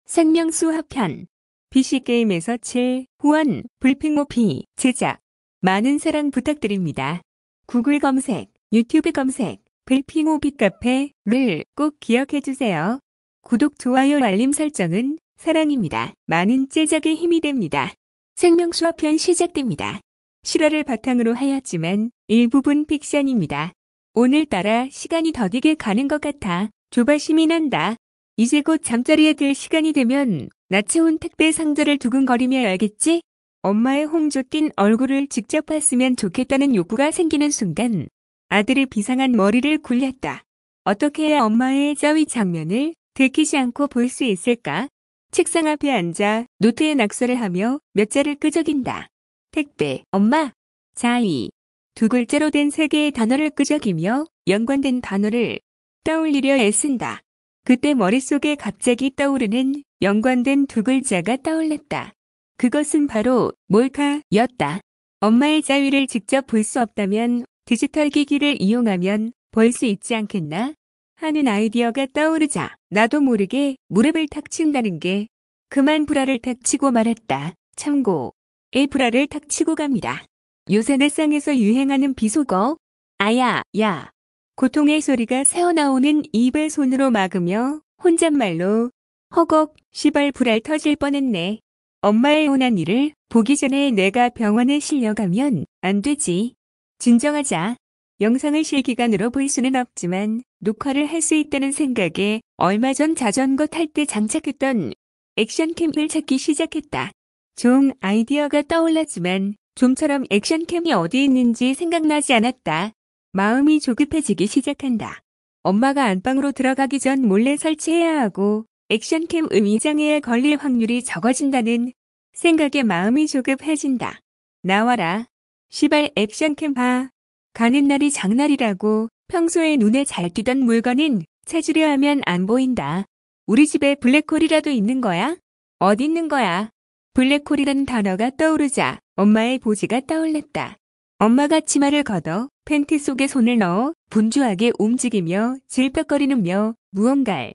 생명수화편 PC게임에서 7, 후원, 불핑오피, 제작. 많은 사랑 부탁드립니다. 구글 검색, 유튜브 검색, 불핑오피 카페를 꼭 기억해주세요. 구독, 좋아요, 알림 설정은 사랑입니다. 많은 제작에 힘이 됩니다. 생명수화편 시작됩니다. 실화를 바탕으로 하였지만 일부분 픽션입니다. 오늘따라 시간이 더디게 가는 것 같아 조바심이 난다. 이제 곧 잠자리에 들 시간이 되면 나채온 택배 상자를 두근거리며 열겠지? 엄마의 홍조 띤 얼굴을 직접 봤으면 좋겠다는 욕구가 생기는 순간 아들의 비상한 머리를 굴렸다. 어떻게 해야 엄마의 자위 장면을 들키지 않고 볼 수 있을까? 책상 앞에 앉아 노트에 낙서를 하며 몇 자를 끄적인다. 택배, 엄마, 자위. 두 글자로 된 세 개의 단어를 끄적이며 연관된 단어를 떠올리려 애쓴다. 그때 머릿속에 갑자기 떠오르는 연관된 두 글자가 떠올랐다. 그것은 바로 몰카였다. 엄마의 자위를 직접 볼 수 없다면 디지털 기기를 이용하면 볼 수 있지 않겠나? 하는 아이디어가 떠오르자 나도 모르게 무릎을 탁 친다는 게 그만 브라를 탁 치고 말았다. 참고 에 브라를 탁 치고 갑니다. 요새 넷상에서 유행하는 비속어 아야, 야. 고통의 소리가 새어나오는 입을 손으로 막으며 혼잣말로 허걱, 시발 불알 터질 뻔했네. 엄마의 오나니를 보기 전에 내가 병원에 실려가면 안 되지. 진정하자. 영상을 실기간으로 볼 수는 없지만 녹화를 할 수 있다는 생각에 얼마 전 자전거 탈 때 장착했던 액션캠을 찾기 시작했다. 좀 아이디어가 떠올랐지만 좀처럼 액션캠이 어디 있는지 생각나지 않았다. 마음이 조급해지기 시작한다. 엄마가 안방으로 들어가기 전 몰래 설치해야 하고 액션캠 위장에 걸릴 확률이 적어진다는 생각에 마음이 조급해진다. 나와라. 시발 액션캠 봐. 가는 날이 장날이라고. 평소에 눈에 잘 띄던 물건은 찾으려 하면 안 보인다. 우리 집에 블랙홀이라도 있는 거야? 어디 있는 거야? 블랙홀이라는 단어가 떠오르자 엄마의 보지가 떠올랐다. 엄마가 치마를 걷어 팬티 속에 손을 넣어 분주하게 움직이며 질퍽거리는며 무언가를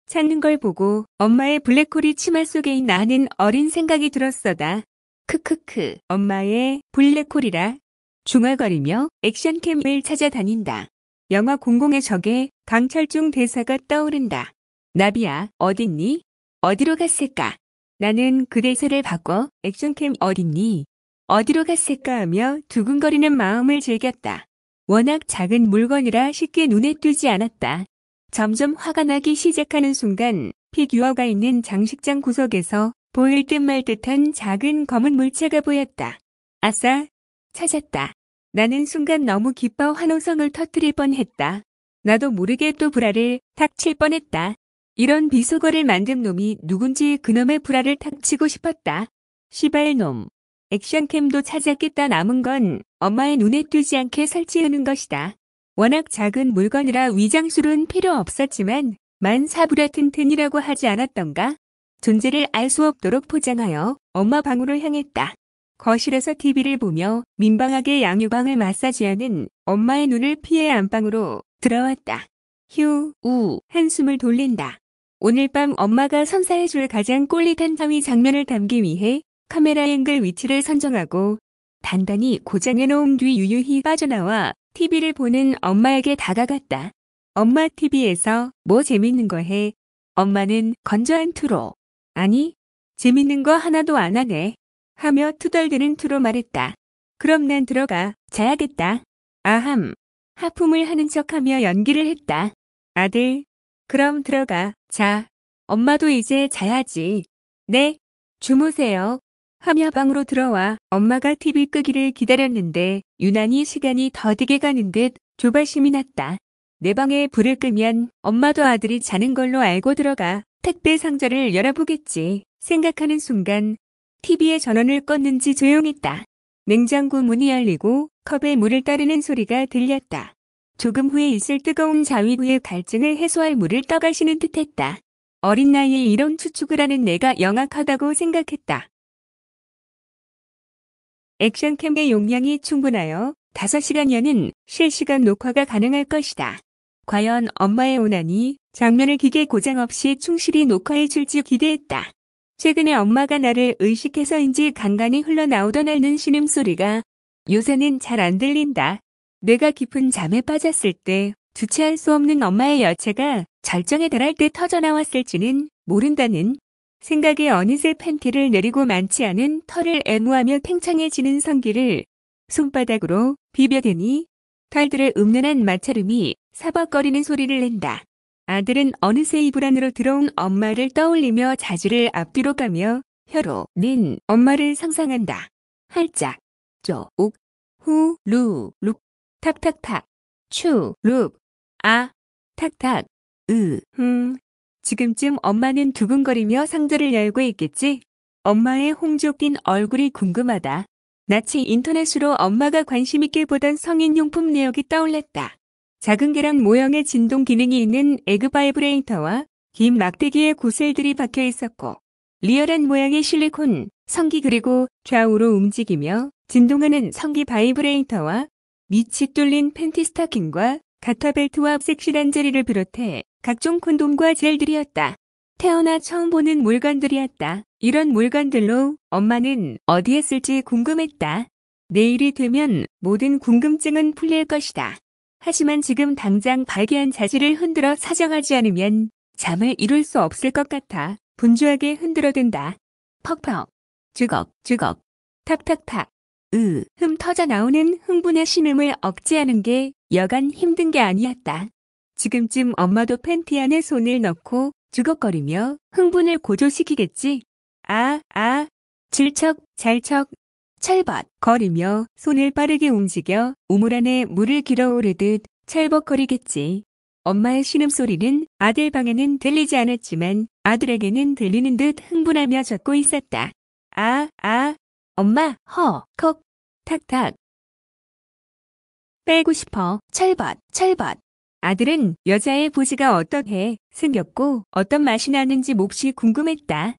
찾는 걸 보고 엄마의 블랙홀이 치마 속에 있나 하는 어린 생각이 들었어다. 크크크. 엄마의 블랙홀이라 중얼거리며 액션캠을 찾아다닌다. 영화 공공의 적의 강철중 대사가 떠오른다. 나비야, 어딨니? 어디로 갔을까? 나는 그 대사를 바꿔 액션캠 어딨니? 어디로 갔을까 하며 두근거리는 마음을 즐겼다. 워낙 작은 물건이라 쉽게 눈에 띄지 않았다. 점점 화가 나기 시작하는 순간 피규어가 있는 장식장 구석에서 보일 듯 말 듯한 작은 검은 물체가 보였다. 아싸! 찾았다. 나는 순간 너무 기뻐 환호성을 터뜨릴 뻔했다. 나도 모르게 또 브라를 탁 칠 뻔했다. 이런 비속어를 만든 놈이 누군지 그놈의 브라를 탁 치고 싶었다. 시발놈. 액션캠도 찾았겠다. 남은 건 엄마의 눈에 띄지 않게 설치하는 것이다. 워낙 작은 물건이라 위장술은 필요 없었지만 만사부라 튼튼이라고 하지 않았던가? 존재를 알 수 없도록 포장하여 엄마 방으로 향했다. 거실에서 TV를 보며 민망하게 양유방을 마사지하는 엄마의 눈을 피해 안방으로 들어왔다. 휴, 우, 한숨을 돌린다. 오늘 밤 엄마가 선사해줄 가장 꼴릿한 자위 장면을 담기 위해 카메라 앵글 위치를 선정하고 단단히 고정해놓은 뒤 유유히 빠져나와 TV를 보는 엄마에게 다가갔다. 엄마 TV에서 뭐 재밌는 거 해? 엄마는 건조한 투로. 아니, 재밌는 거 하나도 안 하네. 하며 투덜대는 투로 말했다. 그럼 난 들어가 자야겠다. 아함. 하품을 하는 척하며 연기를 했다. 아들, 그럼 들어가 자. 엄마도 이제 자야지. 네, 주무세요. 하며 방으로 들어와 엄마가 TV 끄기를 기다렸는데 유난히 시간이 더디게 가는 듯 조바심이 났다. 내 방에 불을 끄면 엄마도 아들이 자는 걸로 알고 들어가 택배 상자를 열어보겠지 생각하는 순간 TV의 전원을 껐는지 조용했다. 냉장고 문이 열리고 컵에 물을 따르는 소리가 들렸다. 조금 후에 있을 뜨거운 자위부의 갈증을 해소할 물을 떠가시는 듯했다. 어린 나이에 이런 추측을 하는 내가 영악하다고 생각했다. 액션캠의 용량이 충분하여 5시간여는 실시간 녹화가 가능할 것이다. 과연 엄마의 오나니 장면을 기계 고장 없이 충실히 녹화해 줄지 기대했다. 최근에 엄마가 나를 의식해서인지 간간히 흘러나오던 앓는 신음소리가 요새는 잘 안 들린다. 내가 깊은 잠에 빠졌을 때 주체할 수 없는 엄마의 여체가 절정에 달할 때 터져나왔을지는 모른다는 생각에 어느새 팬티를 내리고 많지 않은 털을 애무하며 팽창해지는 성기를 손바닥으로 비벼대니 털들의 음란한 마찰음이 사박거리는 소리를 낸다. 아들은 어느새 이불 안으로 들어온 엄마를 떠올리며 자지를 앞뒤로 가며 혀로 낸 엄마를 상상한다. 할짝, 쪼, 욱, 후, 루, 룩, 탁탁탁, 추, 룩, 아, 탁탁, 지금쯤 엄마는 두근거리며 상자를 열고 있겠지? 엄마의 홍조 낀 얼굴이 궁금하다. 나치 인터넷으로 엄마가 관심 있게 보던 성인용품 내역이 떠올랐다. 작은 계란 모형의 진동 기능이 있는 에그 바이브레이터와 긴 막대기에 구슬들이 박혀 있었고 리얼한 모양의 실리콘 성기 그리고 좌우로 움직이며 진동하는 성기 바이브레이터와 밑이 뚫린 팬티 스타킹과 가타벨트와 섹시한 제리를 비롯해 각종 콘돔과 젤들이었다. 태어나 처음 보는 물건들이었다. 이런 물건들로 엄마는 어디에 쓸지 궁금했다. 내일이 되면 모든 궁금증은 풀릴 것이다. 하지만 지금 당장 발기한 자지를 흔들어 사정하지 않으면 잠을 이룰 수 없을 것 같아 분주하게 흔들어댄다. 퍽퍽, 주걱, 주걱, 탁탁탁, 터져 나오는 흥분의 신음을 억제하는 게 여간 힘든 게 아니었다. 지금쯤 엄마도 팬티 안에 손을 넣고 주걱거리며 흥분을 고조시키겠지. 질척, 잘척, 철벗 거리며 손을 빠르게 움직여 우물 안에 물을 길어오르듯 철벅거리겠지. 엄마의 신음소리는 아들 방에는 들리지 않았지만 아들에게는 들리는 듯 흥분하며 젖고 있었다. 엄마, 콕, 탁탁. 빼고 싶어, 철벗, 철벗. 아들은 여자의 보지가 어떻게 생겼고 어떤 맛이 나는지 몹시 궁금했다.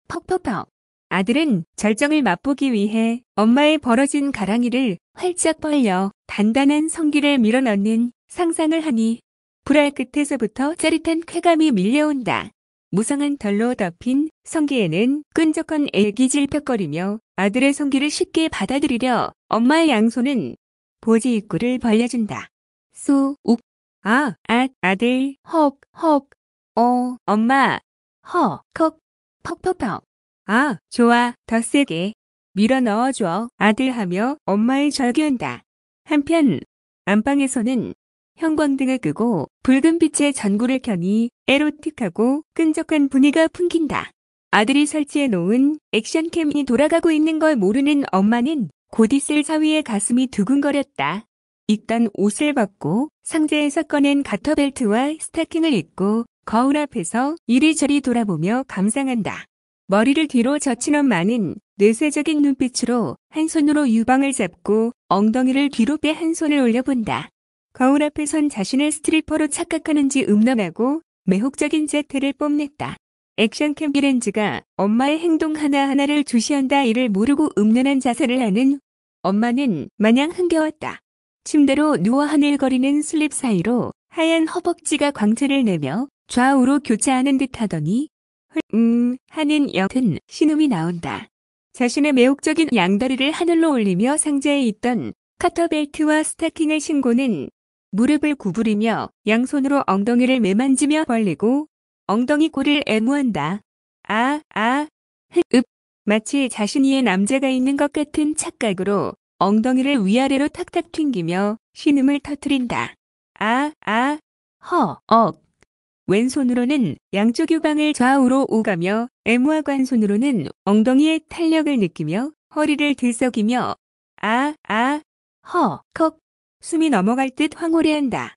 퍽퍽퍽. 아들은 절정을 맛보기 위해 엄마의 벌어진 가랑이를 활짝 벌려 단단한 성기를 밀어넣는 상상을 하니 불알 끝에서부터 짜릿한 쾌감이 밀려온다. 무성한 털로 덮인 성기에는 끈적한 액이 질퍽거리며 아들의 성기를 쉽게 받아들이려 엄마의 양손은 보지 입구를 벌려준다. 아들, 엄마, 콕, 퍽퍽퍽. 좋아, 더 세게 밀어 넣어줘, 아들 하며 엄마의 절규한다. 한편 안방에서는 형광등을 끄고 붉은 빛의 전구를 켜니 에로틱하고 끈적한 분위기가 풍긴다. 아들이 설치해 놓은 액션캠이 돌아가고 있는 걸 모르는 엄마는 곧 있을 사위의 가슴이 두근거렸다. 입던 옷을 벗고 상자에서 꺼낸 가터벨트와 스타킹을 입고 거울 앞에서 이리저리 돌아보며 감상한다. 머리를 뒤로 젖힌 엄마는 뇌세적인 눈빛으로 한 손으로 유방을 잡고 엉덩이를 뒤로 빼 한 손을 올려본다. 거울 앞에 선 자신을 스트리퍼로 착각하는지 음란하고 매혹적인 자태를 뽐냈다. 액션캠 렌즈가 엄마의 행동 하나하나를 주시한다. 이를 모르고 음란한 자세를 하는 엄마는 마냥 흥겨웠다. 침대로 누워 하늘거리는 슬립 사이로 하얀 허벅지가 광채를 내며 좌우로 교차하는 듯 하더니 하는 옅은 신음이 나온다. 자신의 매혹적인 양다리를 하늘로 올리며 상자에 있던 카터벨트와 스타킹을 신고는 무릎을 구부리며 양손으로 엉덩이를 매만지며 벌리고 엉덩이 골을 애무한다. 마치 자신 위에 남자가 있는 것 같은 착각으로 엉덩이를 위아래로 탁탁 튕기며 신음을 터뜨린다. 왼손으로는 양쪽 유방을 좌우로 오가며 애무하고 한 손으로는 엉덩이의 탄력을 느끼며 허리를 들썩이며 콕 숨이 넘어갈 듯 황홀해한다.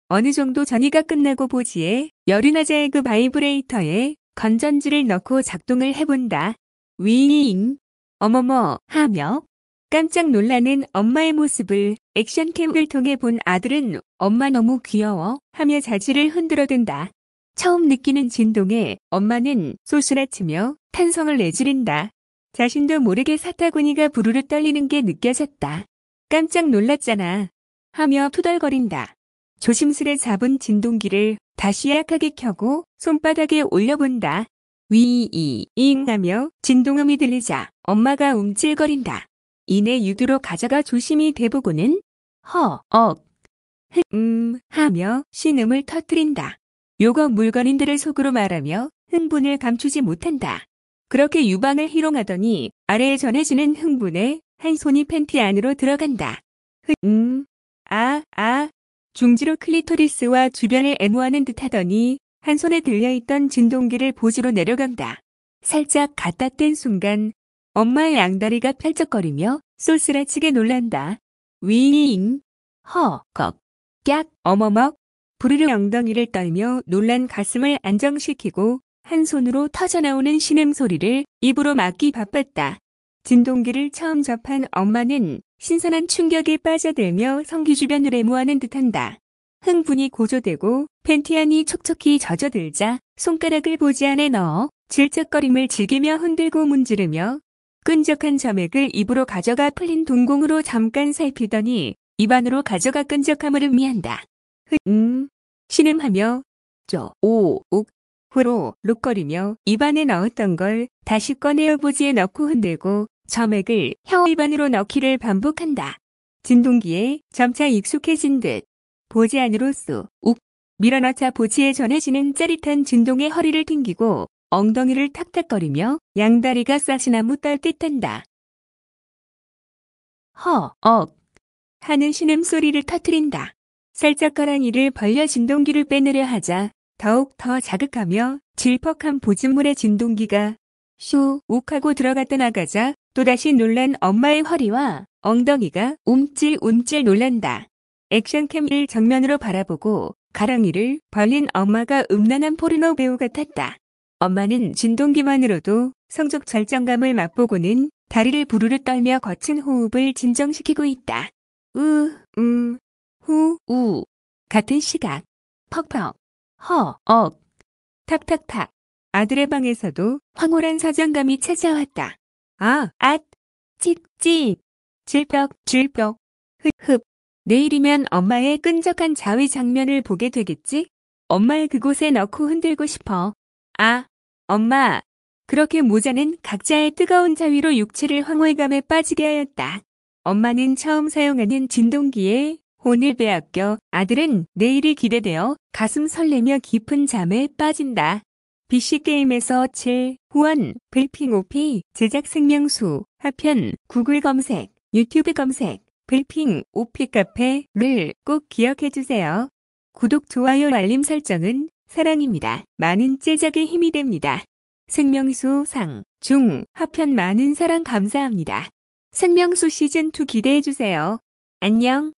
어느 정도 전이가 끝나고 보지에 열이나자의 그 바이브레이터에 건전지를 넣고 작동을 해본다. 윙 어머머 하며 깜짝 놀라는 엄마의 모습을 액션캠을 통해 본 아들은 엄마 너무 귀여워 하며 자지를 흔들어댄다. 처음 느끼는 진동에 엄마는 소스라치며 탄성을 내지른다. 자신도 모르게 사타구니가 부르르 떨리는 게 느껴졌다. 깜짝 놀랐잖아. 하며 투덜거린다. 조심스레 잡은 진동기를 다시 약하게 켜고 손바닥에 올려본다. 위이잉 하며 진동음이 들리자 엄마가 움찔거린다. 이내 유두로 가져가 조심히 대보고는 하며 신음을 터뜨린다. 요거 물건인들을 속으로 말하며 흥분을 감추지 못한다. 그렇게 유방을 희롱하더니 아래에 전해지는 흥분에 한 손이 팬티 안으로 들어간다. 중지로 클리토리스와 주변을 애무하는 듯 하더니 한 손에 들려있던 진동기를 보지로 내려간다. 살짝 갖다 뗀 순간 엄마의 양다리가 펼쩍거리며 쏠쏠해치게 놀란다. 위잉, 꺽, 깍, 어머먹, 부르르 엉덩이를 떨며 놀란 가슴을 안정시키고 한 손으로 터져나오는 신음소리를 입으로 막기 바빴다. 진동기를 처음 접한 엄마는 신선한 충격에 빠져들며 성기 주변을 애무하는 듯한다. 흥분이 고조되고 팬티 안이 촉촉히 젖어들자 손가락을 보지 안에 넣어 질척거림을 즐기며 흔들고 문지르며 끈적한 점액을 입으로 가져가 풀린 동공으로 잠깐 살피더니 입안으로 가져가 끈적함을 음미한다. 신음하며 욱 후로 룩거리며 입안에 넣었던 걸 다시 꺼내어 보지에 넣고 흔들고 점액을 혀 입안으로 넣기를 반복한다. 진동기에 점차 익숙해진 듯 보지 안으로 쑥 밀어넣자 보지에 전해지는 짜릿한 진동에 허리를 튕기고 엉덩이를 탁탁거리며 양다리가 쌀시나무 떨듯한다. 하는 신음소리를 터뜨린다. 살짝 가랑이를 벌려 진동기를 빼내려 하자 더욱 더 자극하며 질퍽한 보진물의 진동기가 욱하고 들어갔다 나가자 또다시 놀란 엄마의 허리와 엉덩이가 움찔움찔 놀란다. 액션캠을 정면으로 바라보고 가랑이를 벌린 엄마가 음란한 포르노 배우 같았다. 엄마는 진동기만으로도 성적 절정감을 맛보고는 다리를 부르르 떨며 거친 호흡을 진정시키고 있다. 같은 시각. 퍽퍽. 탁탁탁. 아들의 방에서도 황홀한 사정감이 찾아왔다. 찝찝. 질퍽. 흡흡. 내일이면 엄마의 끈적한 자위 장면을 보게 되겠지? 엄마를 그곳에 넣고 흔들고 싶어. 엄마. 그렇게 모자는 각자의 뜨거운 자위로 육체를 황홀감에 빠지게 하였다. 엄마는 처음 사용하는 진동기에 혼을 빼앗겨 아들은 내일이 기대되어 가슴 설레며 깊은 잠에 빠진다. BC게임에서 7, 후원, 불핑 OP, 제작 생명수, 하편, 구글 검색, 유튜브 검색, 불핑 OP 카페를 꼭 기억해주세요. 구독, 좋아요, 알림 설정은 사랑입니다. 많은 제작에 힘이 됩니다. 생명수 상, 중, 하편 많은 사랑 감사합니다. 생명수 시즌2 기대해주세요. 안녕.